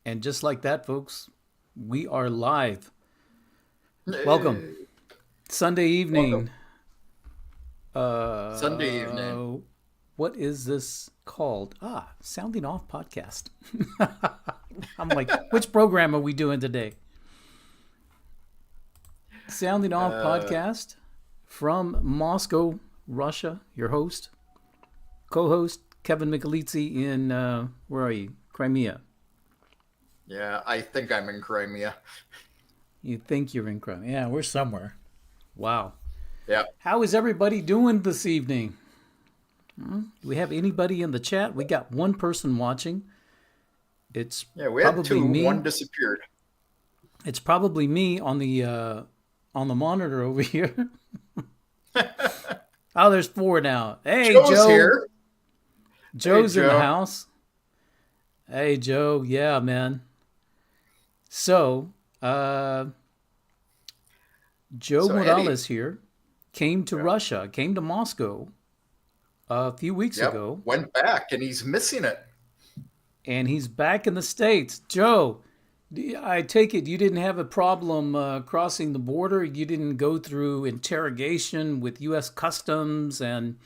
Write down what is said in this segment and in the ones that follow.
And just like that, folks, we are live. Welcome. Hey, Sunday welcome. evening. Sunday evening. Uh, what is this called? Sounding Off Podcast. I'm like, which program are we doing today? Sounding Off Uh, Podcast from Moscow, Russia. Your host, co-host Kevin Michelizzi in where are you? Crimea. yeah, I think I'm in Crimea. You think you're in Crimea? Yeah, we're somewhere. Wow. Yeah, How is everybody doing this evening? Do we have anybody in the chat? We got one person watching. It's yeah, we had probably two. me. One disappeared. It's probably me on the monitor over here. Oh, there's four now. Hey, Joe's Joe. here. Hey, Joe's in the Joe. house. Hey, Joe. Yeah, man. So, uh, Joe So, Eddie. Morales here came to Yeah, Russia, came to Moscow a few weeks yep, ago, went back and he's missing it. and he's back in the States. Joe, I take it you didn't have a problem crossing the border. You didn't go through interrogation with U.S. Customs and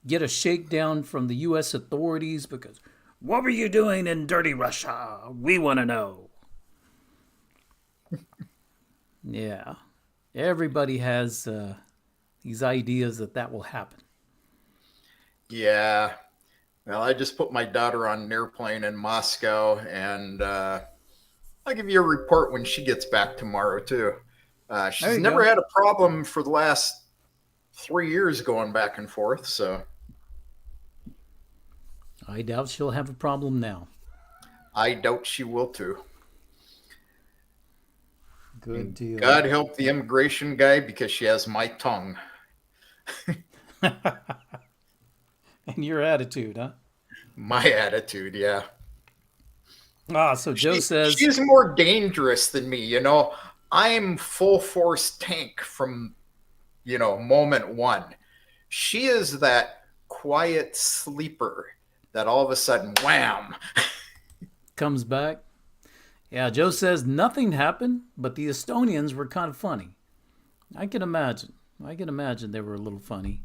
get a shakedown from the U.S. authorities because what were you doing in dirty Russia? We want to know. Yeah, everybody has these ideas that that will happen. Yeah. Well, I just put my daughter on an airplane in Moscow, and I'll give you a report when she gets back tomorrow, too. There She's you never go. had a problem for the last 3 years going back and forth, so I doubt she'll have a problem now. I doubt she will, too. Good And deal. God help the immigration guy because she has my tongue, And your attitude, huh? my attitude. Yeah, So Joe says, she's more dangerous than me. I'm full force tank from moment one. She is that quiet sleeper that all of a sudden, wham. comes back. Yeah, Joe says nothing happened, but the Estonians were kind of funny. I can imagine. I can imagine they were a little funny.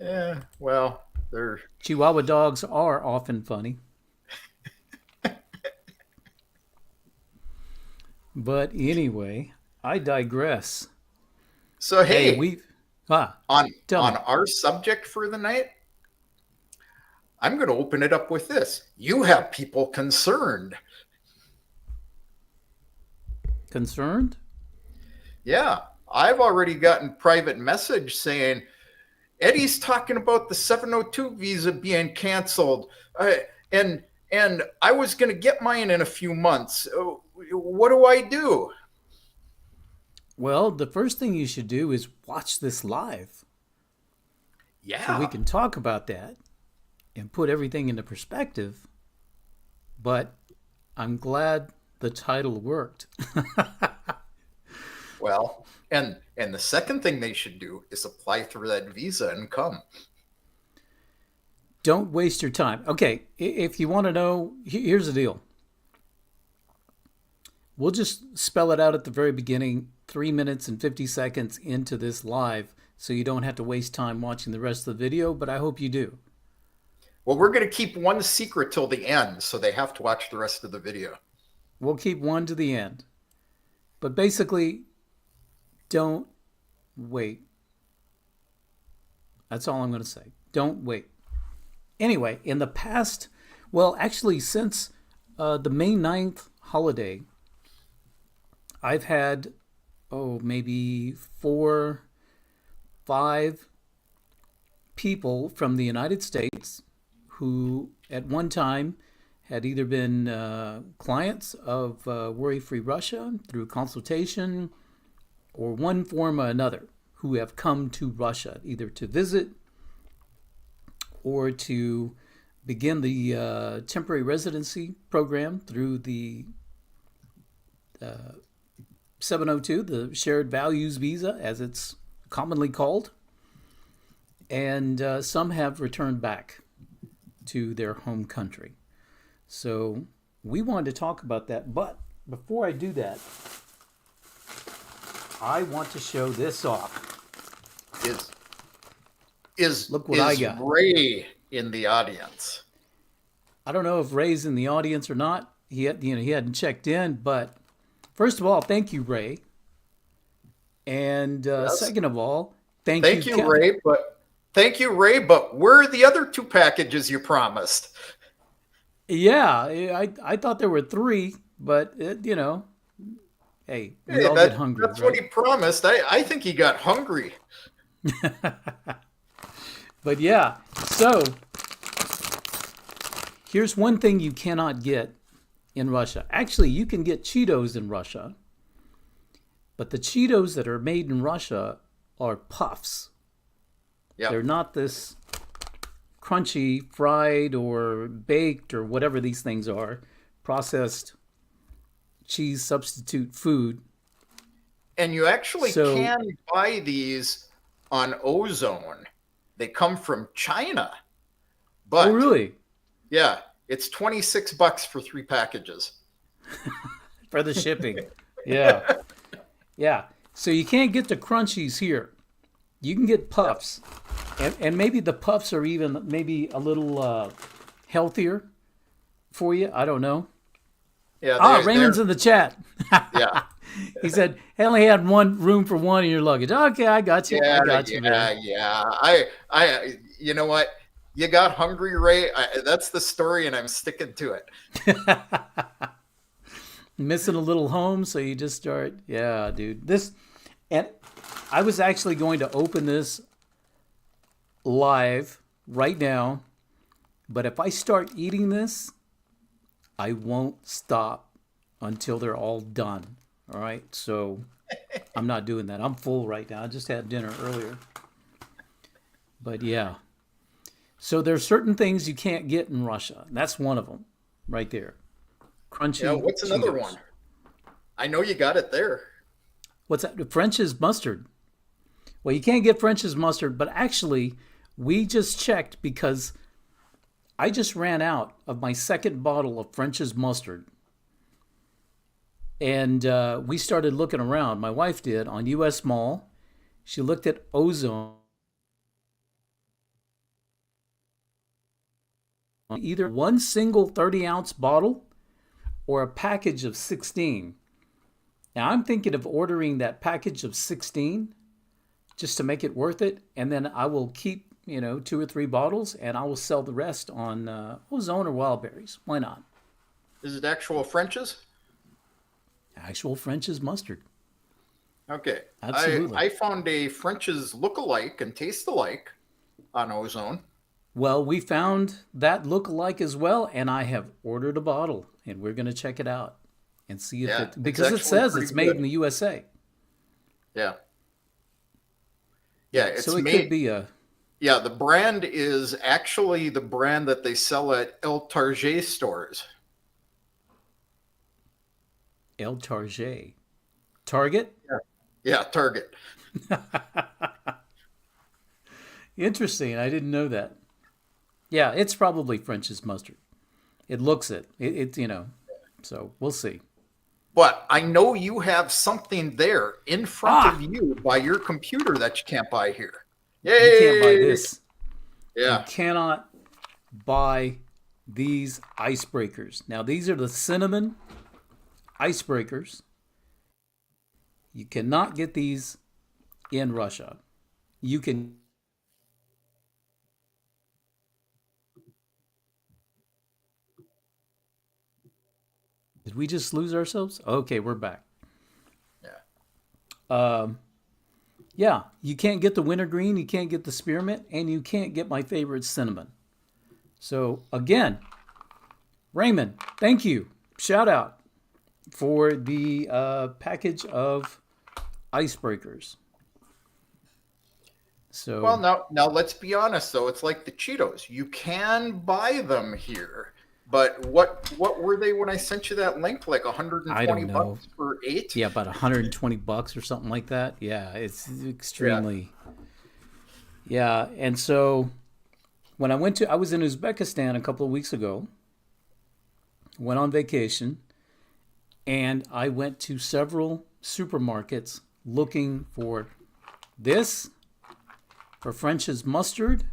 Yeah, well, they're Chihuahua dogs are often funny. But anyway, I digress. so. Hey, Hey, we ah, on tell on me. our subject for the night, I'm going to open it up with this. You have people concerned. Concerned? Yeah, I've already gotten private message saying Eddie's talking about the 702 visa being canceled, uh, and and I was going to get mine in a few months. What do I do? Well, the first thing you should do is watch this live so we Yeah, can talk about that and put everything into perspective. But I'm glad the title worked. well, and the second thing they should do is apply for that visa and come. Don't waste your time. Okay, if you want to know, here's the deal. We'll just spell it out at the very beginning, 3 minutes and 50 seconds into this live, so you don't have to waste time watching the rest of the video, but I hope you do. Well, we're going to keep one secret till the end, so they have to watch the rest of the video. We'll keep one to the end. But basically, don't wait. That's all I'm going to say. Don't wait. Anyway, in the past, well, actually, since the May 9th holiday, I've had, maybe four, five people from the United States who at one time had either been clients of Worry Free Russia through consultation or one form or another who have come to Russia either to visit or to begin the temporary residency program through the 702, the Shared Values Visa, as it's commonly called. And some have returned back to their home country. So we wanted to talk about that. But before I do that, I want to show this off. Is is Look what I is got. Ray in the audience? I don't know if Ray's in the audience or not. He hadn't checked in, but first of all, thank you, Ray. And Yes. second of all, thank you, Thank you, Kevin. Ray. But where are the other 2 packages you promised? Yeah, I thought there were three, but hey, we Hey, all get hungry, that's what right? he promised. I think he got hungry. But yeah, so here's one thing you cannot get in Russia. Actually, you can get Cheetos in Russia, but the Cheetos that are made in Russia are puffs. Yeah. They're not this crunchy, fried, or baked, or whatever these things are, processed cheese substitute food. And you actually So, can buy these on Ozone. They come from China. oh, But really? yeah, it's $26 for 3 packages. For the shipping. Yeah. Yeah. So you can't get the crunchies here. You can get Yeah. puffs. And maybe the puffs are even maybe a little healthier for you. I don't know. Yeah, Ah, they're Raymond's in the chat. yeah. He said, I only had one room for one in your luggage. Okay, I got you. I Yeah, got you, yeah, man. yeah. You know what? You got hungry, Ray. That's the story, and I'm sticking to it. Missing a little home, so you just start. Yeah, dude. And I was actually going to open this live right now, but if I start eating this, I won't stop until they're all done. All right. So I'm not doing that. I'm full right now. I just had dinner earlier. But yeah. So there's certain things you can't get in Russia. That's one of them right there. Yeah, Crunchy what's another Cheetos. one? I know you got it there. What's that? French's mustard. Well, you can't get French's mustard, but actually, we just checked because I just ran out of my second bottle of French's mustard. And we started looking around. My wife did on U.S Mall. She looked at Ozone, either one single 30-ounce bottle or a package of 16. Now, I'm thinking of ordering that package of 16 just to make it worth it. And then I will keep, 2 or 3 bottles and I will sell the rest on Ozone or Wildberries. Why not? Is it actual French's? Actual French's mustard. Okay. Absolutely. I found a French's look-alike and taste-alike on Ozone. Well, we found that look-alike as well, and I have ordered a bottle, and we're going to check it out and see if Yeah, it, it's because it actually says pretty it's made good. in the USA. Yeah. Yeah, it's So it could made. be a Yeah, the brand is actually the brand that they sell at El Target stores. El Target. Target? Yeah. Yeah, Target. Interesting. I didn't know that. Yeah, it's probably French's mustard. It looks it. So we'll see. But I know you have something there in front of Ah, you by your computer that you can't buy here. you can't buy Yay! this. You Yeah. cannot buy these icebreakers. Now, these are the cinnamon icebreakers. You cannot get these in Russia. You can. Did we just lose ourselves? Okay, we're back. Yeah. Um, yeah, you can't get the wintergreen, you can't get the spearmint, and you can't get my favorite cinnamon. So, again, Raymond, thank you. Shout out for the package of icebreakers. Well, So, now let's be honest though. It's like the Cheetos. You can buy them here, but what were they when I sent you that link? Like I 120 don't know. bucks for 8? Yeah, about $120 or something like that. Yeah, it's Yeah. extremely. Yeah, and so when I was in Uzbekistan a couple of weeks ago, went on vacation, and I went to several supermarkets looking for this, for French's mustard,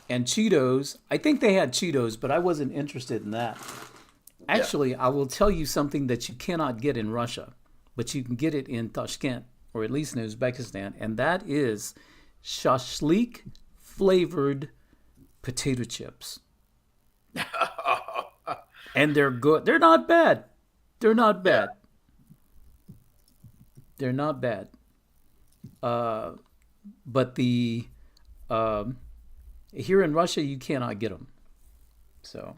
and Cheetos. I think they had Cheetos, but I wasn't interested in that. Yeah. Actually, I will tell you something that you cannot get in Russia, but you can get it in Tashkent, or at least in Uzbekistan, and that is shashlik flavored potato chips. And they're good. They're not bad. They're not Yeah. bad. They're not bad. Uh, but the here in Russia, you cannot get them. So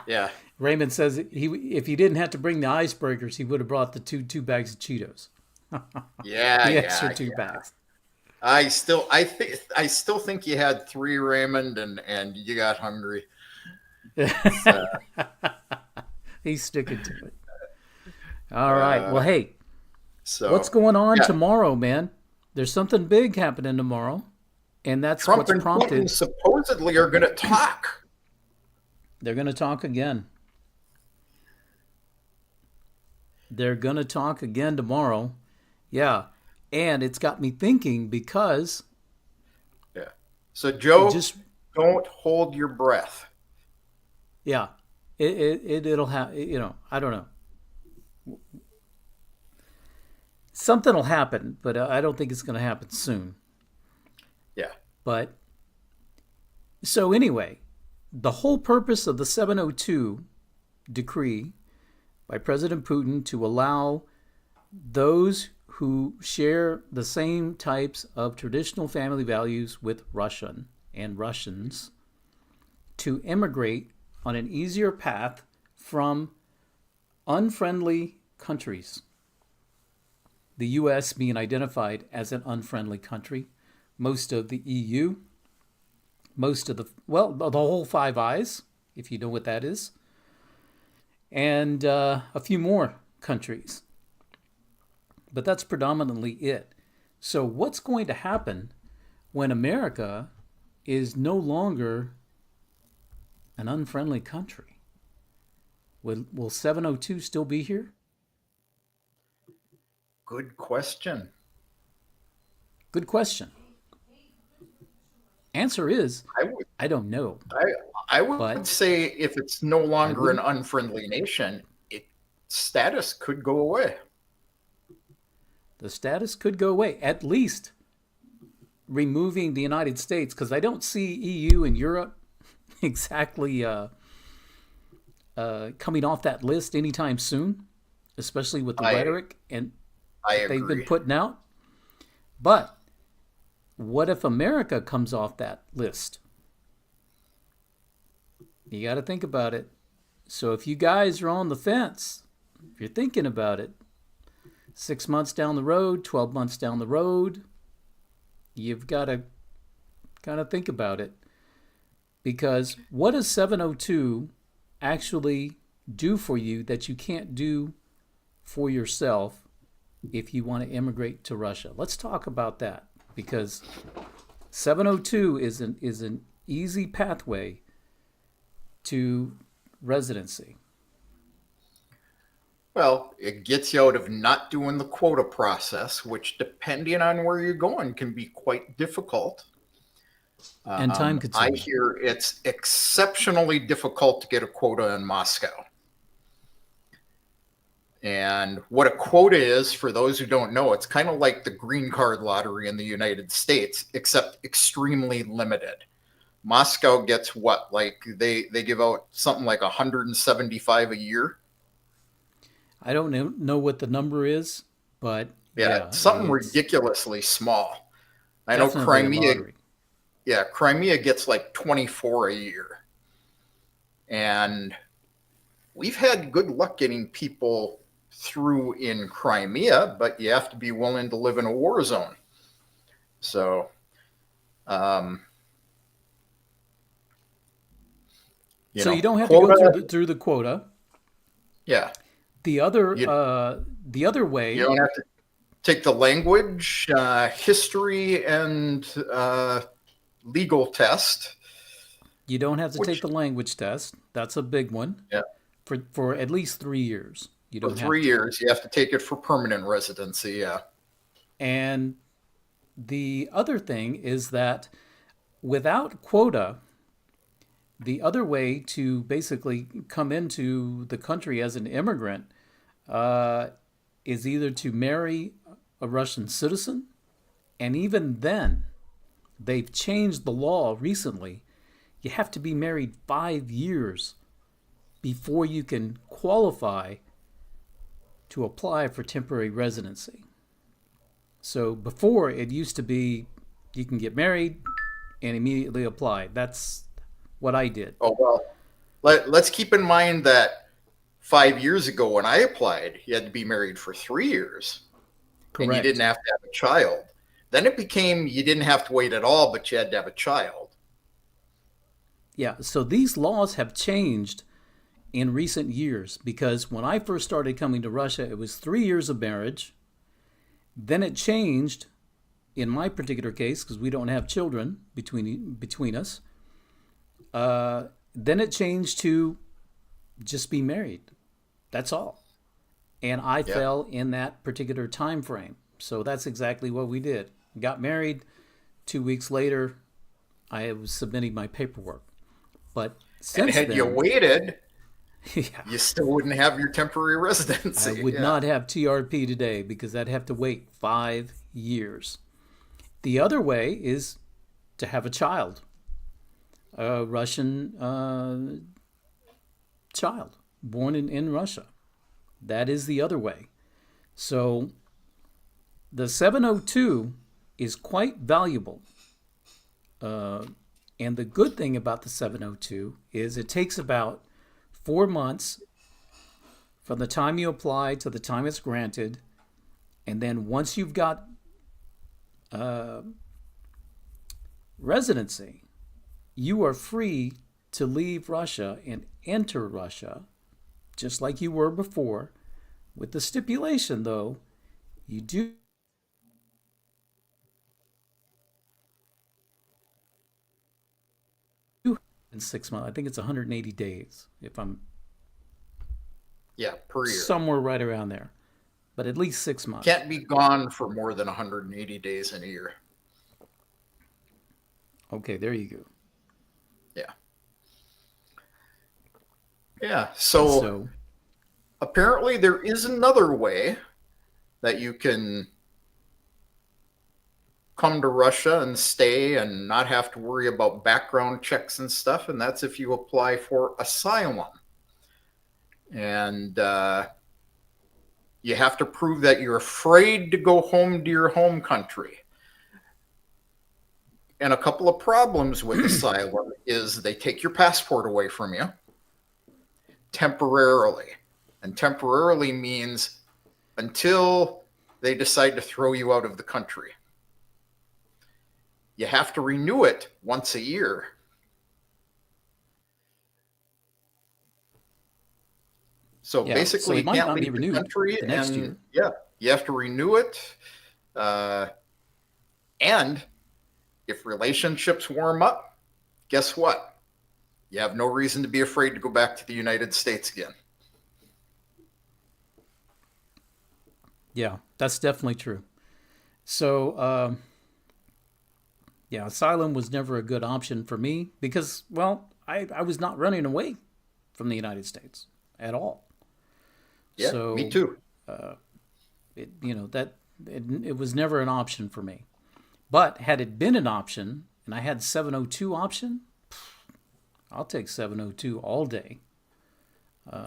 Yeah. Raymond says if he didn't have to bring the icebreakers, he would have brought the two bags of Cheetos, Yeah. the extra Yeah. two Yeah. bags. I still think you had three, Raymond, and you got hungry. So, He's sticking to it. All right. Well, hey, what's so going on yeah. tomorrow, man? There's something big happening tomorrow, and that's Trump what's and Putin prompted. supposedly are going to talk. They're going to talk again. They're going to talk again tomorrow. Yeah. And it's got me thinking because Yeah. So it Joe, just, don't hold your breath. yeah, it'll have, I don't know. Something will happen, but I don't think it's going to happen soon. Yeah. But so anyway, the whole purpose of the 702 decree by President Putin to allow those who share the same types of traditional family values with Russian and Russians to immigrate on an easier path from unfriendly countries. The U.S. being identified as an unfriendly country, most of the EU, most of the whole Five Eyes, if you know what that is, and a few more countries. But that's predominantly it. So what's going to happen when America is no longer an unfriendly country? Will 702 still be here? Good question. Good question. Answer is, I would I don't know. I would But say if it's no I longer an wouldn't. unfriendly nation, its status could go away. The status could go away. At least removing the United States, because I don't see EU and Europe exactly coming off that list anytime soon, especially with the I rhetoric and I that they've been agree. putting out. But what if America comes off that list? You got to think about it. So if you guys are on the fence, if you're thinking about it, 6 months down the road, 12 months down the road, you've got to kind of think about it. Because what does 702 actually do for you that you can't do for yourself if you want to immigrate to Russia? Let's talk about that, because 702 is an easy pathway to residency. Well, it gets you out of not doing the quota process, which, depending on where you're going, can be quite difficult. And time I consuming. hear it's exceptionally difficult to get a quota in Moscow. And what a quota is, for those who don't know, it's kind of like the green card lottery in the United States, except extremely limited. Moscow gets what? Like they give out something like 175 a year. I don't know what the number is, but Yeah, yeah, it's something it's ridiculously small. I know definitely a Crimea, lottery. yeah, Crimea gets like 24 a year. And we've had good luck getting people through in Crimea, but you have to be willing to live in a war zone. So, um, So you don't have to go quota, through the quota. yeah, The other you, the other you way, don't have to take the language, history, and legal test. You don't have to take which, the language test. That's a big one. yeah, For at least 3 years. You for don't have three to. years, you have to take it for permanent residency. Yeah. And the other thing is that without quota, the other way to basically come into the country as an immigrant uh, is either to marry a Russian citizen, and even then, they've changed the law recently. You have to be married 5 years before you can qualify to apply for temporary residency. So before it used to be you can get married and immediately apply. That's what I did. Oh, well, let's keep in mind that 5 years ago when I applied, you had to be married for 3 years and you didn't Correct. have to have a child. Then it became you didn't have to wait at all, but you had to have a child. Yeah. So these laws have changed in recent years because when I first started coming to Russia, it was 3 years of marriage. Then it changed in my particular case because we don't have children between us. Then it changed to just be married. That's all. And I Yeah. fell in that particular time frame. So that's exactly what we did. Got married. 2 weeks later, I was submitting my paperwork. But And since had you then, waited, yeah, you still wouldn't have your temporary I residency. would Yeah. not have TRP today because I'd have to wait 5 years. The other way is to have a child, a Russian child born in Russia. That is the other way. So the 702 is quite valuable. Uh, and the good thing about the 702 is it takes about 4 months from the time you apply to the time it's granted. And then once you've got uh, residency, you are free to leave Russia and enter Russia just like you were before, with the stipulation, though, you do in 6 months. I think it's 180 days, if I'm Yeah, per year. somewhere right around there, but at least 6 months. Can't be gone for more than 180 days in a year. Okay, there you go. Yeah. Yeah. So So, apparently there is another way that you can come to Russia and stay and not have to worry about background checks and stuff, and that's if you apply for asylum. And you have to prove that you're afraid to go home to your home country. And a couple of problems with asylum is they take your passport away from you temporarily. And temporarily means until they decide to throw you out of the country. You have to renew it once a year. So yeah, so basically, it you might can't not be leave the renewed country, the next and year. yeah, you have to renew it. Uh, and if relationships warm up, guess what? You have no reason to be afraid to go back to the United States again. Yeah, that's definitely true. So, yeah, asylum was never a good option for me because, well, I was not running away from the United States at all. Yeah, me So, too. that it was never an option for me. But had it been an option and I had 702 option, I'll take 702 all day.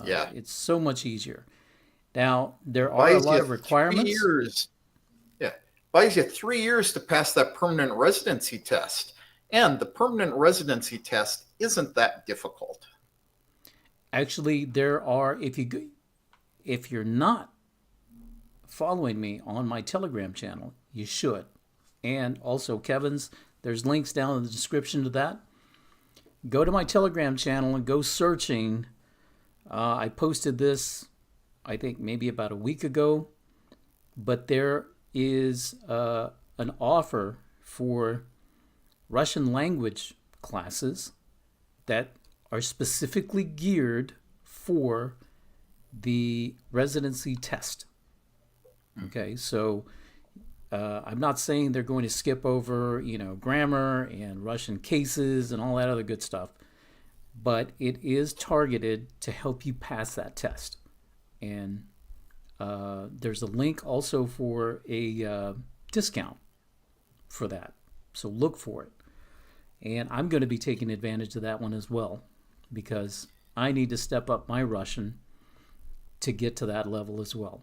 Yeah, It's so much easier. Now, there are a buys lot you of three requirements. years. Yeah, buys you 3 years to pass that permanent residency test, and the permanent residency test isn't that difficult. Actually, there are if you're not following me on my Telegram channel, you should. And also Kevin's, there's links down in the description to that. Go to my Telegram channel and go searching. I posted this, I think maybe about a week ago, but there is an offer for Russian language classes that are specifically geared for the residency test. Okay, so I'm not saying they're going to skip over, grammar and Russian cases and all that other good stuff, but it is targeted to help you pass that test. And there's a link also for a discount for that. So look for it. And I'm going to be taking advantage of that one as well because I need to step up my Russian to get to that level as well.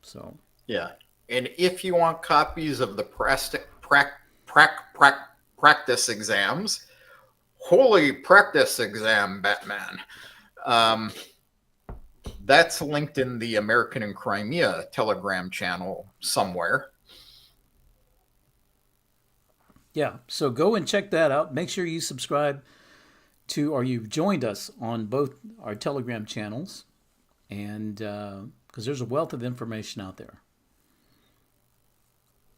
So, Yeah. And if you want copies of the practice exams, holy practice exam, Batman. Um, that's linked in the American in Crimea Telegram channel somewhere. yeah, so go and check that out. Make sure you subscribe to, or you've joined us on both our Telegram channels, and because there's a wealth of information out there.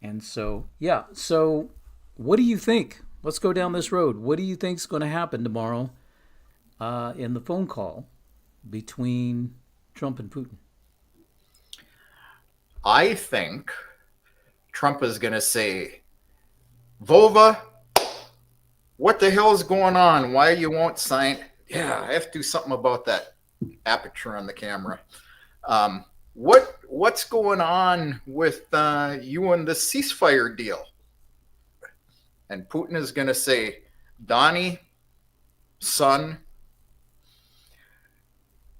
And so, yeah, so what do you think? Let's go down this road. What do you think is going to happen tomorrow in the phone call between Trump and Putin? I think Trump is going to say, Vova, what the hell is going on? Why you won't sign? Yeah, I have to do something about that aperture on the camera. What's going on with you and the ceasefire deal? And Putin is going to say, Donnie, son,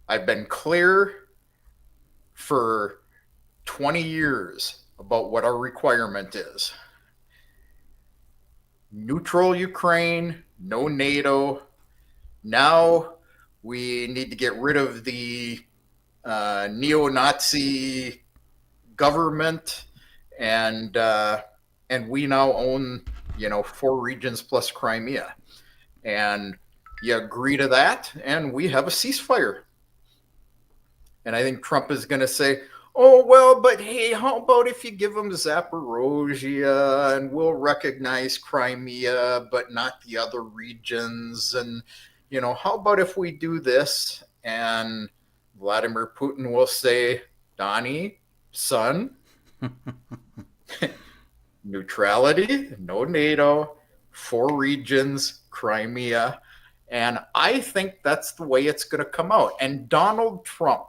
I've been clear for 20 years about what our requirement is. Neutral Ukraine, no NATO. Now we need to get rid of the neo-Nazi government, and we now own 4 regions plus Crimea, and you agree to that, and we have a ceasefire. And I think Trump is going to say, oh, well, but hey, how about if you give them Zaporozhye and we'll recognize Crimea, but not the other regions? And, how about if we do this? And Vladimir Putin will say, Donnie, son, neutrality, no NATO, 4 regions, Crimea. And I think that's the way it's going to come out. And Donald Trump,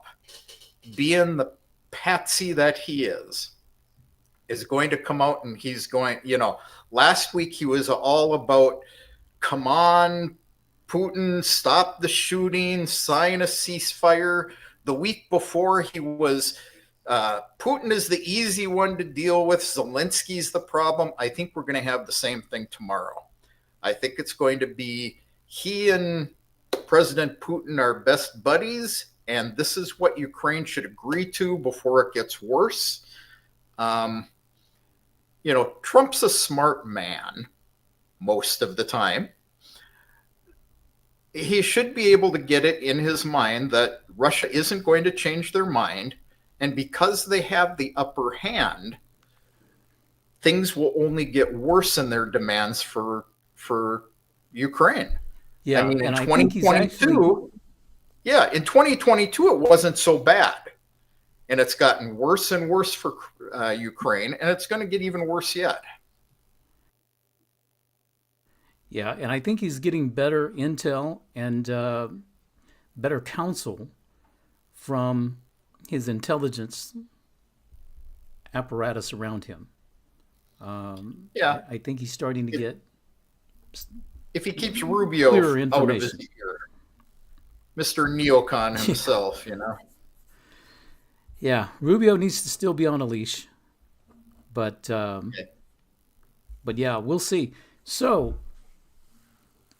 being the patsy that he is going to come out and he's going, last week he was all about, come on, Putin, stop the shooting, sign a ceasefire. The week before he was, Putin is the easy one to deal with. Zelensky's the problem. I think we're going to have the same thing tomorrow. I think it's going to be he and President Putin are best buddies, and this is what Ukraine should agree to before it gets worse. Trump's a smart man most of the time. He should be able to get it in his mind that Russia isn't going to change their mind, and because they have the upper hand, things will only get worse in their demands for Ukraine. Yeah, I mean, in and I think he's actually 2022, in 2022, it wasn't so bad. And it's gotten worse and worse for Ukraine, and it's going to get even worse yet. Yeah, and I think he's getting better intel and better counsel from his intelligence apparatus around him. Yeah. I think he's starting to get If he keeps Rubio clearer out of his information. ear, Mr. Neocon himself, Yeah, Rubio needs to still be on a leash, but yeah, we'll see. So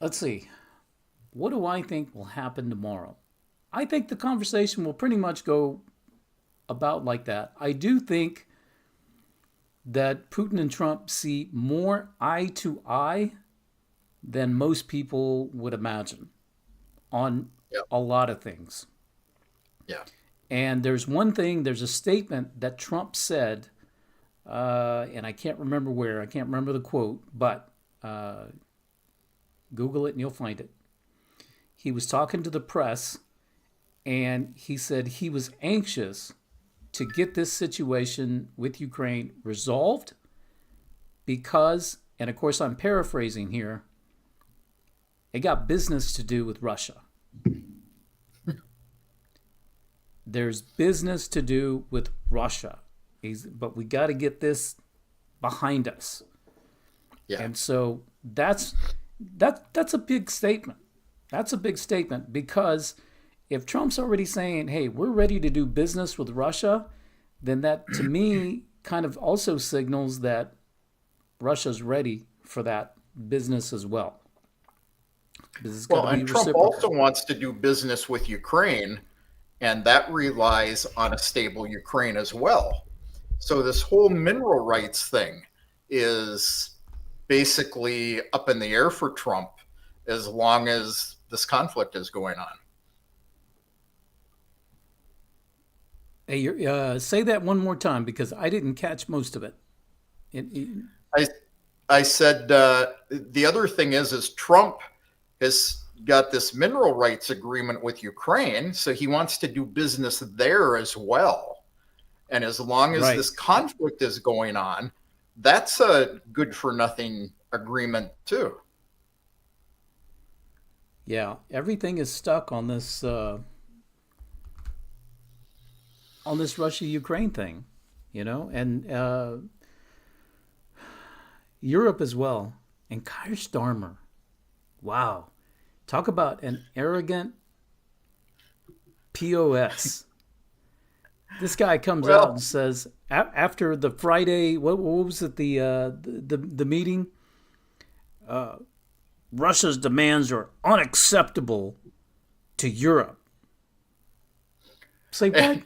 let's see. What do I think will happen tomorrow? I think the conversation will pretty much go about like that. I do think that Putin and Trump see more eye to eye than most people would imagine on Yep. a lot of things. Yeah. And there's a statement that Trump said, and I can't remember where, I can't remember the quote, but Google it and you'll find it. he was talking to the press, and he said he was anxious to get this situation with Ukraine resolved because, and of course I'm paraphrasing here, it got business to do with Russia. There's business to do with Russia. But we got to get this behind us. Yeah. And so that's a big statement. That's a big statement because if Trump's already saying, hey, we're ready to do business with Russia, then that to me kind of also signals that Russia's ready for that business as well. Well, and Trump also wants to do business with Ukraine, and that relies on a stable Ukraine as well. So this whole mineral rights thing is basically up in the air for Trump as long as this conflict is going on. Hey, say that one more time because I didn't catch most of it. I said the other thing is Trump has got this mineral rights agreement with Ukraine, so he wants to do business there as well. And as long as this conflict is going on, that's a good for nothing agreement too. Yeah, everything is stuck on this Russia-Ukraine thing, and Europe as well. And Keir Starmer, wow, talk about an arrogant POS. This guy comes out and says after the Friday, what was it, the meeting? Russia's demands are unacceptable to Europe. Say what?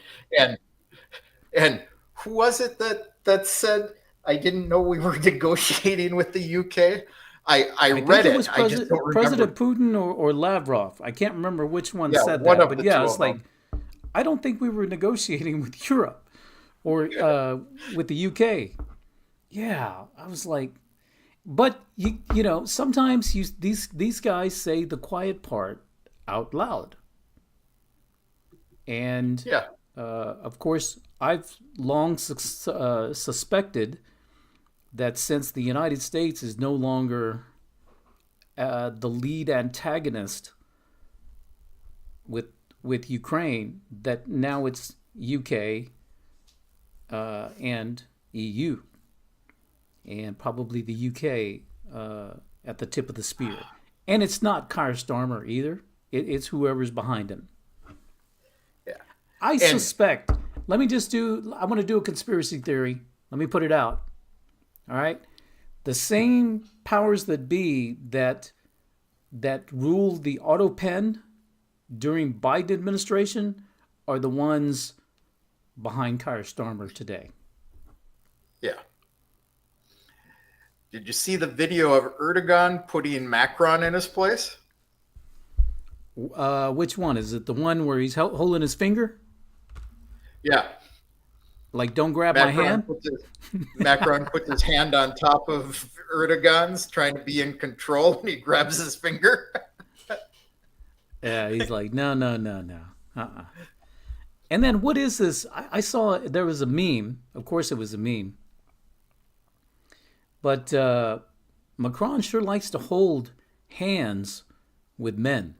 And who was it that said I didn't know we were negotiating with the UK? I read it. I just don't remember. President Putin or Lavrov. I can't remember which one said one that. But yeah, it's like, I don't think we were negotiating with Europe or with the UK. Yeah, I was like, but sometimes these guys say the quiet part out loud. And of course, I've long suspected that since the United States is no longer the lead antagonist with Ukraine, that now it's UK and EU, and probably the UK at the tip of the spear. And it's not Keir Starmer either. It's whoever's behind him. Yeah. I suspect. I want to do a conspiracy theory. Let me put it out. All right. The same powers that be that ruled the auto pen during Biden administration are the ones behind Keir Starmer today. Yeah. Did you see the video of Erdogan putting Macron in his place? Which one? Is it the one where he's holding his finger? Yeah. Like, don't grab my hand? Macron puts his hand on top of Erdogan's, trying to be in control, and he grabs his finger. Yeah, he's like, no. And then what is this? I saw there was a meme. Of course it was a meme. But Macron sure likes to hold hands with men.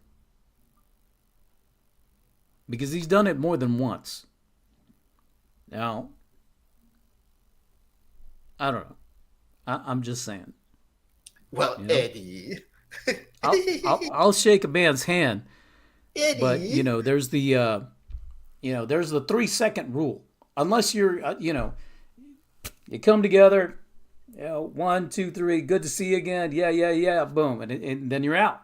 Because he's done it more than once. Now, I don't know. I'm just saying. Well, Eddie. I'll shake a man's hand. Eddie. But, there's the 3-second rule. Unless you're, you come together, 1, 2, 3, good to see you again. Yeah, boom. And then you're out.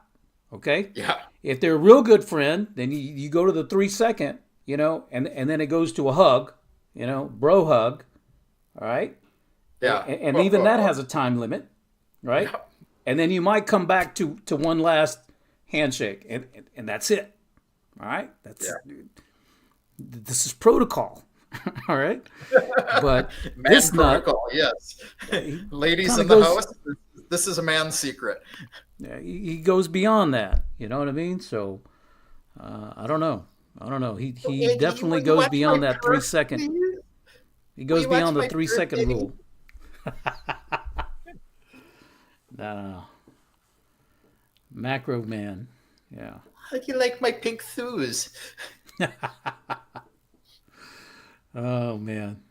Okay? Yeah. If they're a real good friend, then you go to the 3-second, and then it goes to a hug, bro hug. All right? Yeah. And even that has a time limit, right? Yeah. And then you might come back to one last handshake, and that's it. All right? This is protocol. All right? But this protocol, yes. Ladies in the house, This is a man's secret. Yeah, he goes beyond that. You know what I mean? So I don't know. I don't know. So, He Eddie, definitely will you goes watch my beyond that three perf, second. please? He Will goes you watch beyond the my three perf, second Eddie? rule. No, macro man. Yeah. How do you like my pink shoes? Oh man.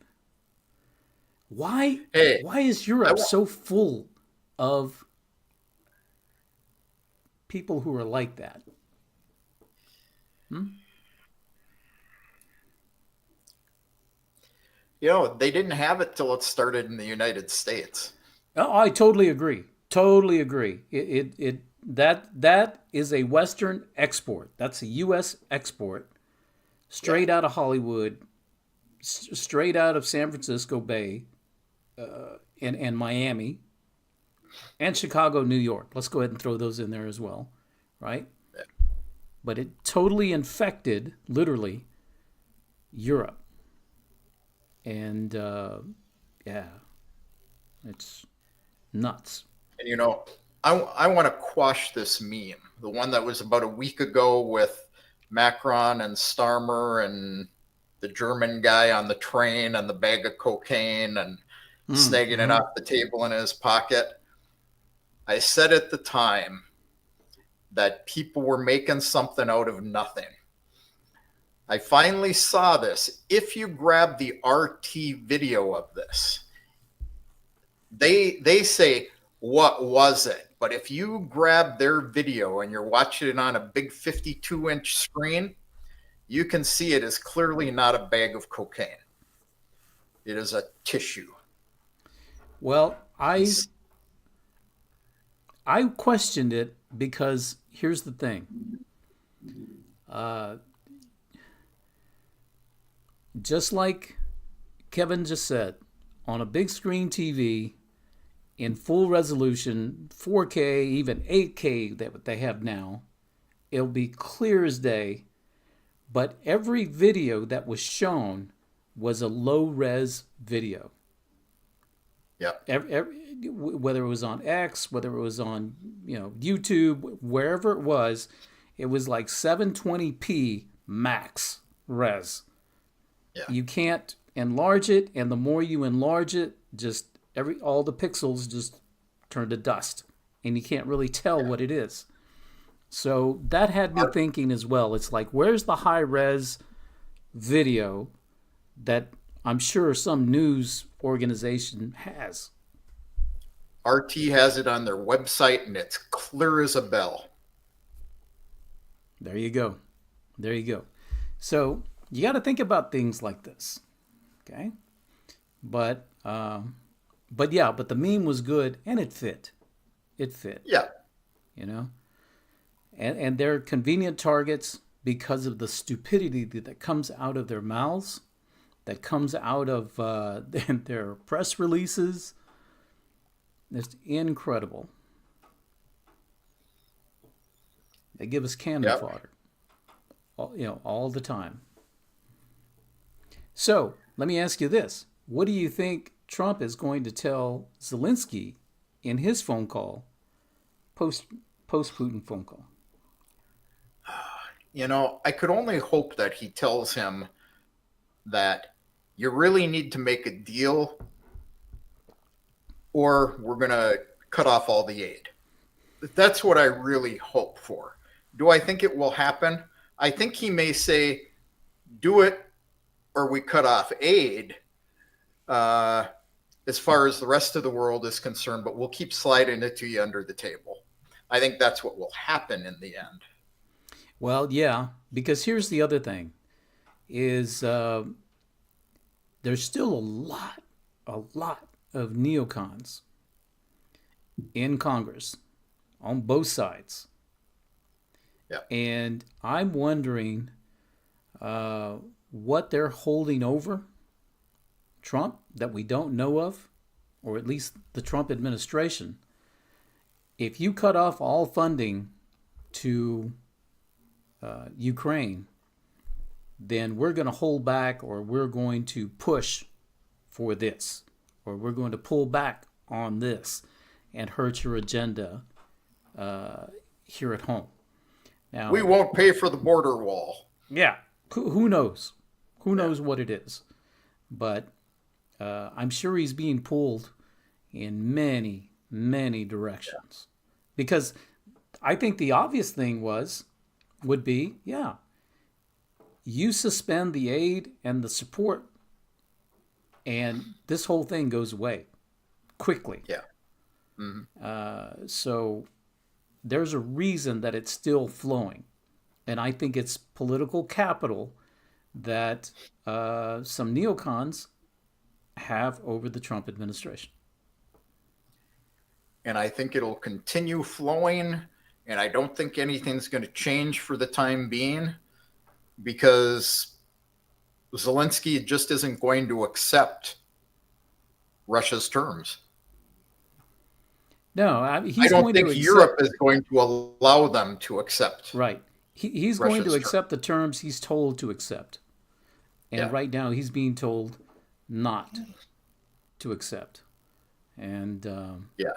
Why Hey, why is I Europe want. so full of people who are like that? Hmm? They didn't have it till it started in the United States. Oh, I totally agree. Totally agree. That is a Western export. That's a U.S. export, Yeah, straight out of Hollywood, straight out of San Francisco Bay, and Miami, and Chicago, New York. Let's go ahead and throw those in there as well, right? But it totally infected, literally, Europe, and yeah, it's nuts. and I want to quash this meme, the one that was about a week ago with Macron and Starmer and the German guy on the train and the bag of cocaine and snagging it Mm-hmm. off the table in his pocket. I said at the time that people were making something out of nothing. I finally saw this. If you grab the RT video of this, they say, what was it? But if you grab their video and you're watching it on a big 52-inch screen, you can see it is clearly not a bag of cocaine. It is a tissue. Well, It's, I questioned it because here's the thing. Uh, just like Kevin just said, on a big screen TV in full resolution, 4K, even 8K that they have now, it'll be clear as day. But every video that was shown was a low res video. yeah, Whether it was on X, whether it was on YouTube, wherever it was like 720p max res. yeah. You can't enlarge it, and the more you enlarge it, just all the pixels just turn to dust, and you can't really tell what it is. So that had me thinking as well. It's like, where's the high res video that I'm sure some news organization has? RT has it on their website and it's clear as a bell. There you go. There you go. So you got to think about things like this, okay? But but the meme was good and it fit. It fit, Yeah, you know. And they're convenient targets because of the stupidity that comes out of their mouths, that comes out of their press releases. It's incredible. They give us cannon yeah. fodder, all the time. So let me ask you this: what do you think Trump is going to tell Zelensky in his phone call, post Putin phone call? I could only hope that he tells him that you really need to make a deal or we're going to cut off all the aid. That's what I really hope for. Do I think it will happen? I think he may say, do it or we cut off aid uh, as far as the rest of the world is concerned, but we'll keep sliding it to you under the table. I think that's what will happen in the end. Well, yeah, because here's the other thing: is there's still a lot of neocons in Congress on both sides, Yeah. and I'm wondering what they're holding over Trump that we don't know of, or at least the Trump administration. If you cut off all funding to Ukraine, then we're going to hold back, or we're going to push for this, or we're going to pull back on this. and hurt your agenda here at home. We Now, won't pay for the border wall. yeah, who knows? Who knows what it is? But I'm sure he's being pulled in many, many directions. Because I think the obvious thing would be, yeah, you suspend the aid and the support, and this whole thing goes away quickly. Yeah. Mm-hmm. So there's a reason that it's still flowing. And I think it's political capital that some neocons have over the Trump administration. And I think it'll continue flowing. And I don't think anything's going to change for the time being because Zelensky just isn't going to accept Russia's terms. No, I he's don't going think to accept. Europe is going to allow them to accept Right. He's going to Russia's accept the terms he's told to accept. And Yeah. right now he's being told not to accept. And Yeah.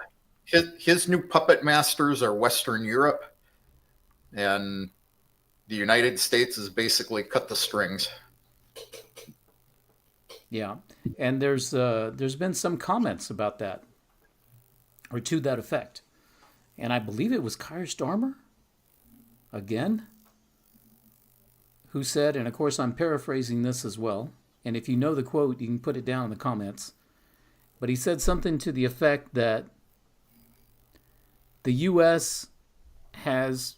His new puppet masters are Western Europe, and the United States has basically cut the strings. yeah, and there's been some comments about that or to that effect. And I believe it was Keir Starmer again who said, and of course I'm paraphrasing this as well, and if you know the quote, you can put it down in the comments. But he said something to the effect that the U.S. has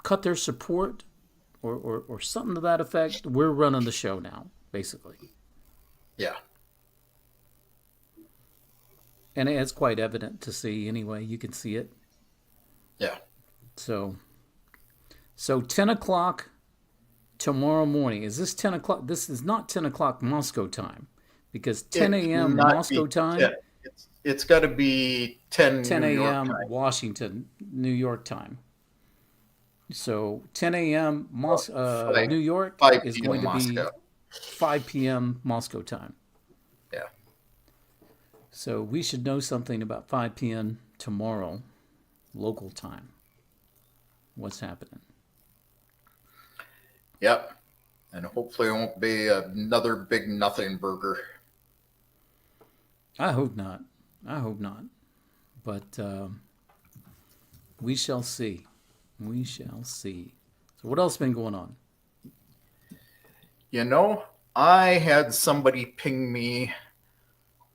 cut their support or something to that effect. We're running the show now, basically. Yeah. And it's quite evident to see anyway. You can see it. Yeah. So 10 o'clock tomorrow morning. Is this 10 o'clock? This is not 10 o'clock Moscow time because 10 a.m. Moscow time. Yeah, it's got to be 10 10 New York a.m. time. Washington, New York time. So 10 a.m. New York 5 is p.m. going to be Moscow. 5 p.m. Moscow time. Yeah. So we should know something about 5 p.m. tomorrow, local time. What's happening? Yep. And hopefully it won't be another big nothing burger. I hope not. I hope not. But we shall see. We shall see. So what else has been going on? You know, I had somebody ping me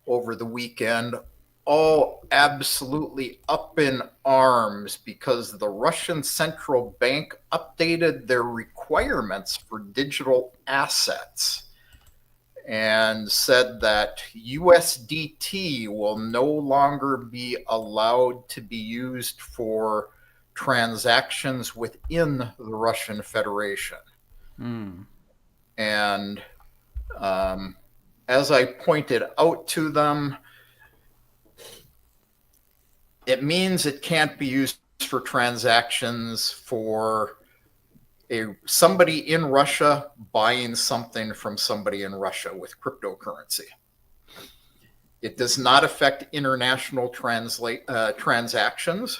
over the weekend, all absolutely up in arms because the Russian central bank updated their requirements for digital assets and said that USDT will no longer be allowed to be used for transactions within the Russian Federation. Mm. And as I pointed out to them, it means it can't be used for transactions for somebody in Russia buying something from somebody in Russia with cryptocurrency. It does not affect international transactions.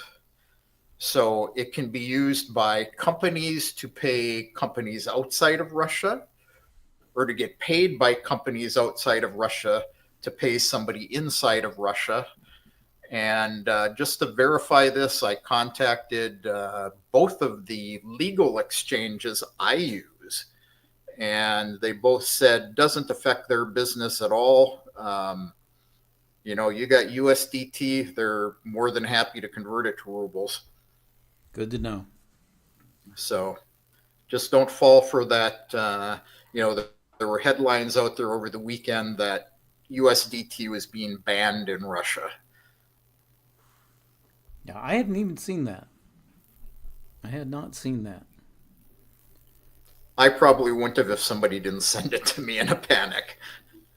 So it can be used by companies to pay companies outside of Russia or to get paid by companies outside of Russia to pay somebody inside of Russia. And just to verify this, I contacted both of the legal exchanges I use, and they both said doesn't affect their business at all. You know, you got USDT, they're more than happy to convert it to rubles. Good to know. So just don't fall for that. There were headlines out there over the weekend that USDT was being banned in Russia. Yeah, I hadn't even seen that. I had not seen that. I probably wouldn't have if somebody didn't send it to me in a panic.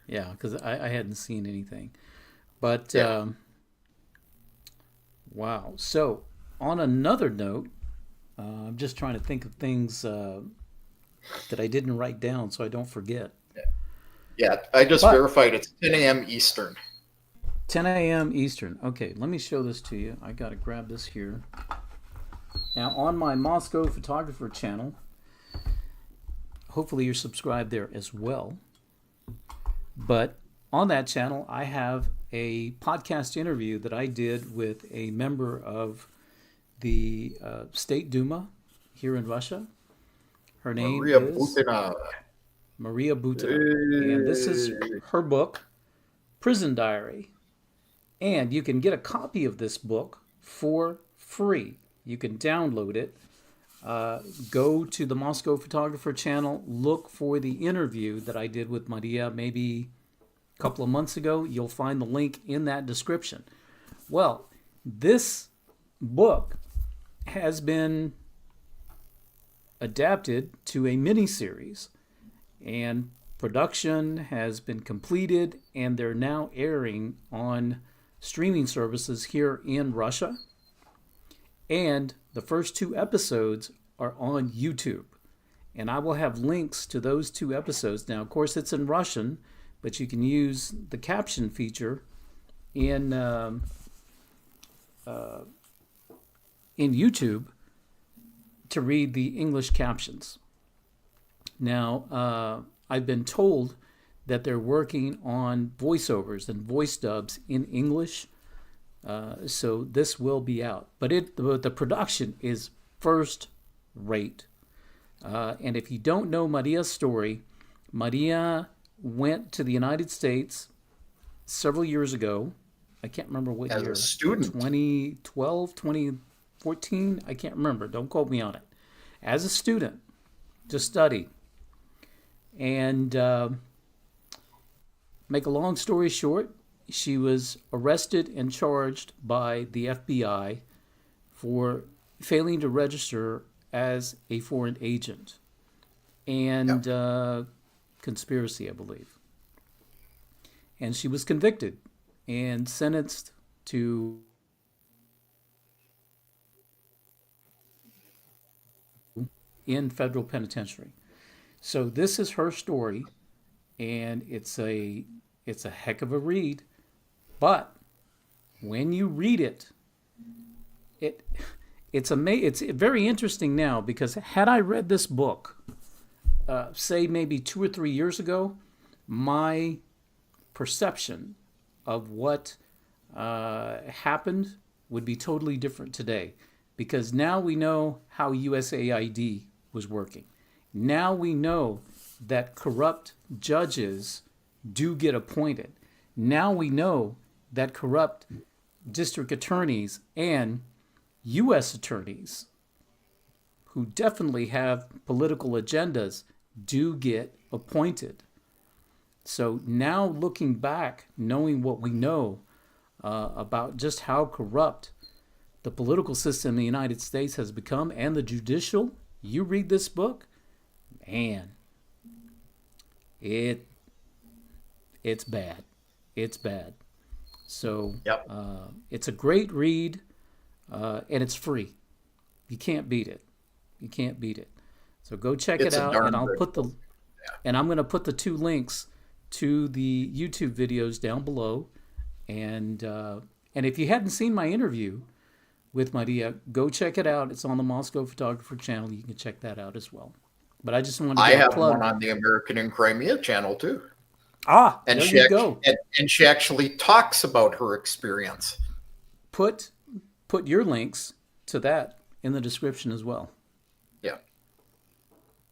Yeah, because I hadn't seen anything. But, Yeah. wow. So, on another note, I'm just trying to think of things that I didn't write down so I don't forget. Yeah, I just But verified it's 10 a.m. Eastern. 10 a.m. Eastern. Okay, let me show this to you. I got to grab this here. Now, on my Moscow Photographer channel, hopefully you're subscribed there as well. But on that channel, I have a podcast interview that I did with a member of the State Duma here in Russia. Her name Maria is Butina. Maria Butina. And this is her book, Prison Diary. And you can get a copy of this book for free. You can download it. Go to the Moscow Photographer channel, look for the interview that I did with Maria maybe a couple of months ago. You'll find the link in that description. Well, this book has been adapted to a mini-series, and production has been completed, and they're now airing on streaming services here in Russia. And the first 2 episodes are on YouTube. And I will have links to those 2 episodes. Now, of course, it's in Russian, but you can use the caption feature in YouTube to read the English captions. Now, I've been told that they're working on voiceovers and voice dubs in English. So this will be out. But the production is first rate. And if you don't know Maria's story, Maria went to the United States several years ago. I can't remember what As year. a student. 2012, 2014? I can't remember. Don't quote me on it. As a student to study. And make a long story short, she was arrested and charged by the FBI for failing to register as a foreign agent and conspiracy, I believe. And she was convicted and sentenced to in federal penitentiary. So this is her story, and it's a heck of a read. But when you read it, it's very interesting now, because had I read this book, say maybe 2 or 3 years ago, my perception of what happened would be totally different today, because now we know how USAID was working. Now we know that corrupt judges do get appointed. Now we know that corrupt district attorneys and U.S. attorneys who definitely have political agendas do get appointed. So now looking back, knowing what we know about just how corrupt the political system in the United States has become, and the judicial, you read this book, man, it's bad. It's bad. So it's a great read, and it's free. You can't beat it. You can't beat it. So go check it out, and I'm going to put the 2 links to the YouTube videos down below. And if you hadn't seen my interview with Maria, go check it out. It's on the Moscow Photographer channel. You can check that out as well. But I just wanted to I have plug one on the American in Crimea channel too. And there you go. And she actually talks about her experience. Put your links to that in the description as well. Yeah.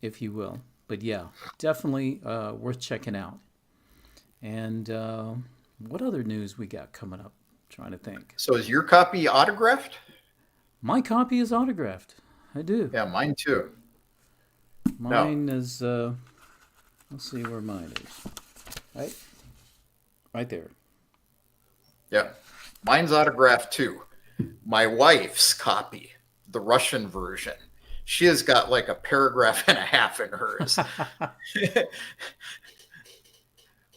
If you will. But yeah, definitely worth checking out. And what other news we got coming up? I'm trying to think. So is your copy autographed? My copy is autographed. I do. Yeah, mine too. Mine is, let's see where mine is. Right there. Yeah, mine's autographed too. My wife's copy, the Russian version, she has got like a paragraph and a half in hers.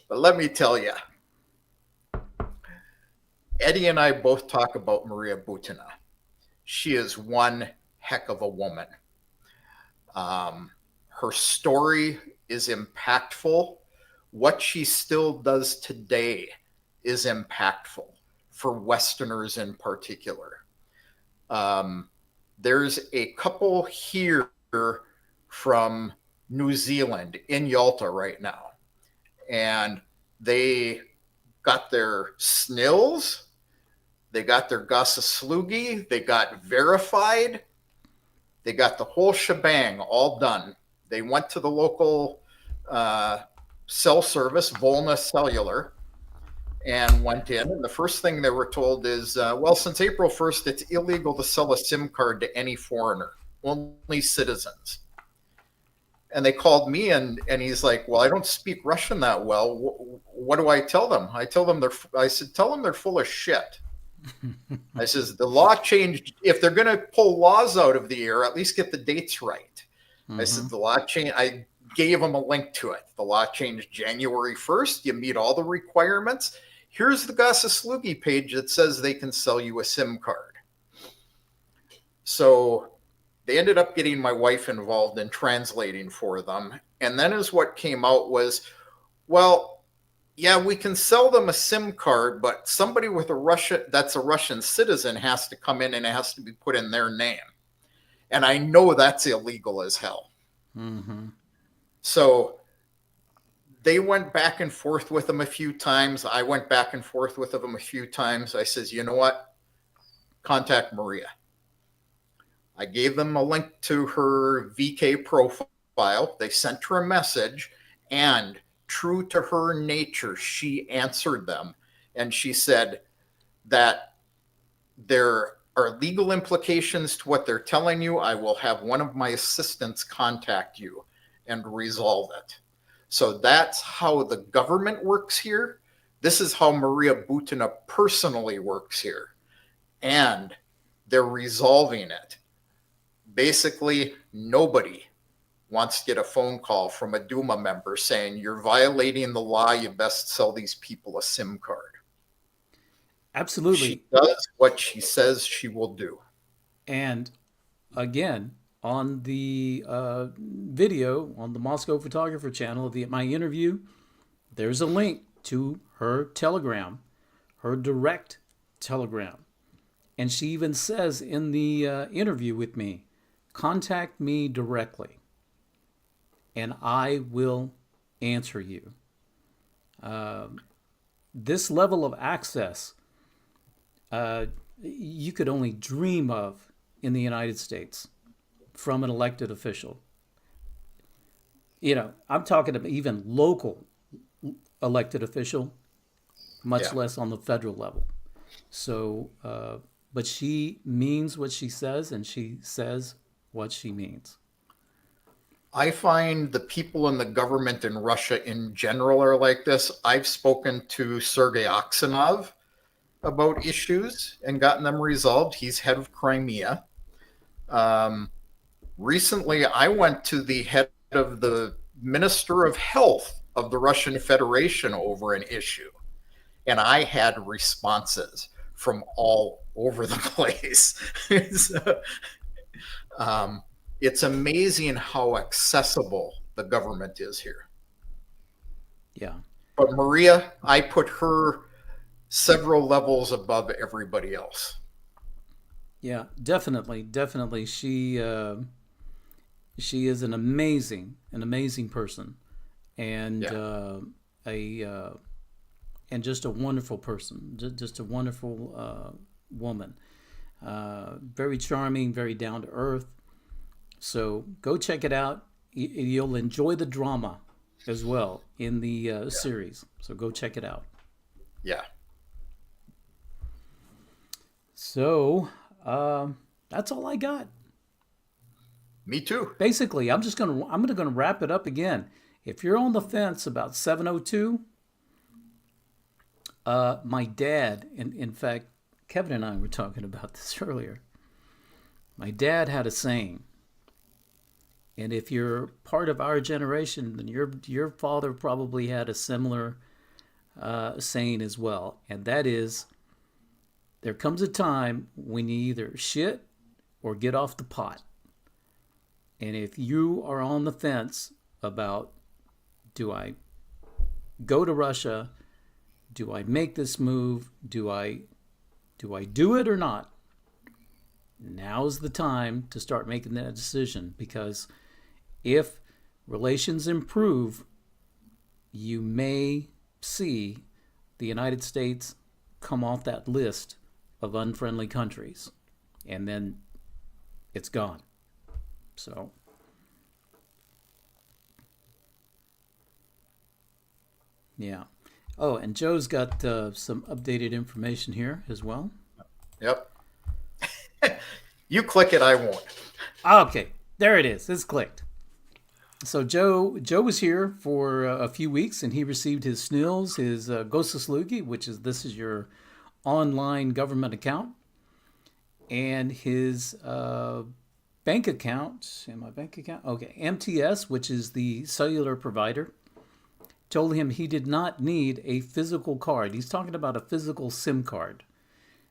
But let me tell you, Eddie and I both talk about Maria Butina. She is one heck of a woman. Her story is impactful. What she still does today is impactful for Westerners in particular. Um, there's a couple here from New Zealand in Yalta right now, and they got their snills, they got their Gossaslugi, they got verified, they got the whole shebang all done. They went to the local uh, cell service, Volna Cellular, and went in. And the first thing they were told is, well, since April 1st, it's illegal to sell a SIM card to any foreigner, only citizens. And they called me, and he's like, well, I don't speak Russian that well. What do I tell them? I said, tell them they're full of shit. I says, the law changed. If they're going to pull laws out of the air, at least get the dates right. I said, the law changed. I gave them a link to it. The law changed January 1st. You meet all the requirements. Here's the Gossaslugi page that says they can sell you a SIM card. So they ended up getting my wife involved in translating for them. And then as what came out was, well, yeah, we can sell them a SIM card, but somebody with that's a Russian citizen has to come in and it has to be put in their name. And I know that's illegal as hell. Mm-hmm. So they went back and forth with them a few times. I went back and forth with them a few times. I says, you know what? Contact Maria. I gave them a link to her VK profile. They sent her a message, and true to her nature, she answered them. And she said that there are legal implications to what they're telling you. I will have one of my assistants contact you and resolve it. So that's how the government works here. This is how Maria Butina personally works here. And they're resolving it. Basically, nobody wants to get a phone call from a Duma member saying, you're violating the law, you best sell these people a SIM card. Absolutely. She does what she says she will do. And again, on the video on the Moscow Photographer channel, my interview, there's a link to her Telegram, her direct Telegram. And she even says in the interview with me, contact me directly and I will answer you. This level of access you could only dream of in the United States from an elected official. You know, I'm talking about even local elected official, much less on the federal level. So, but she means what she says, and she says what she means. I find the people in the government in Russia in general are like this. I've spoken to Sergei Aksanov about issues and gotten them resolved. He's head of Crimea. Recently, I went to the head of the Minister of Health of the Russian Federation over an issue, and I had responses from all over the place. It's amazing how accessible the government is here. Yeah. But Maria, I put her several levels above everybody else. Yeah, definitely. She is an amazing person, and and just a wonderful person, just a wonderful woman. Very charming, very down to earth. So go check it out. You'll enjoy the drama as well in the series. So go check it out. Yeah. So that's all I got. Me too. Basically, I'm gonna wrap it up again. If you're on the fence about 702, my dad, in fact, Kevin and I were talking about this earlier. My dad had a saying, and if you're part of our generation, then your father probably had a similar saying as well, and that is, there comes a time when you either shit or get off the pot. And if you are on the fence about, do I go to Russia? Do I make this move? Do I do it or not? Now's the time to start making that decision, because if relations improve, you may see the United States come off that list of unfriendly countries, and then it's gone. So, yeah. Oh, and Joe's got some updated information here as well. Yep. You click it, I won't. Okay, there it is. It's clicked. So Joe was here for a few weeks, and he received his SNILs, his Gosaslugi, which is this is your online government account, and his bank account. And my bank account, okay, MTS, which is the cellular provider, told him he did not need a physical card. He's talking about a physical SIM card.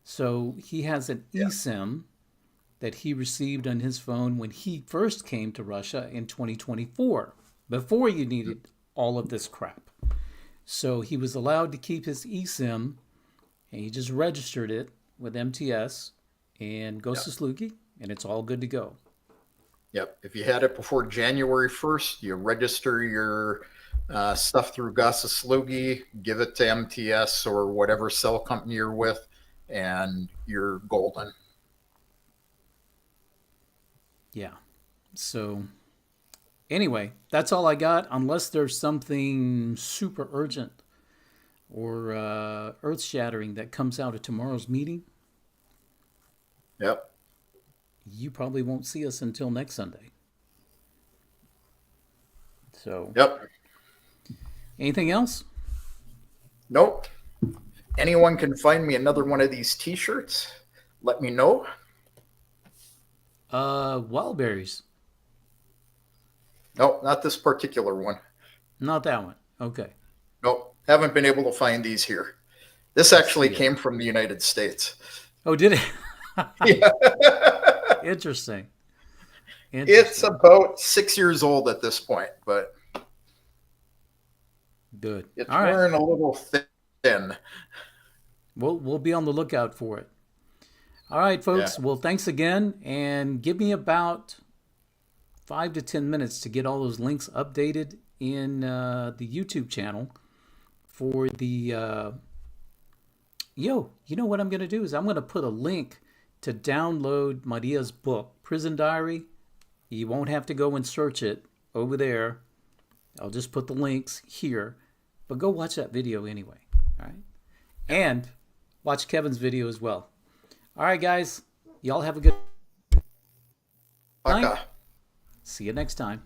So he has an eSIM that he received on his phone when he first came to Russia in 2024, before you needed all of this crap. So he was allowed to keep his eSIM, and he just registered it with MTS and Gosaslugi, and it's all good to go. Yep. If you had it before January 1st, you register your stuff through Gosaslugi, give it to MTS or whatever cell company you're with, and you're golden. Yeah. So anyway, that's all I got, unless there's something super urgent or earth-shattering that comes out of tomorrow's meeting. Yep. You probably won't see us until next Sunday. So, Yep. Anything else? Nope. Anyone can find me another one of these T-shirts, let me know. Wild berries. Nope, not this particular one. Not that one. Okay. Nope, haven't been able to find these here. This actually came from the United States. Oh, did it? Yeah. Interesting. It's about 6 years old at this point, but good. It's all right. wearing a little thin. We'll be on the lookout for it. All right, folks. Yeah. Well, thanks again, and give me about 5 to 10 minutes to get all those links updated in the YouTube channel for the. You know what I'm going to do is I'm going to put a link to download Maria's book, Prison Diary. You won't have to go and search it over there. I'll just put the links here, but go watch that video anyway. All right, and watch Kevin's video as well. All right, guys. Y'all have a good night. See you next time.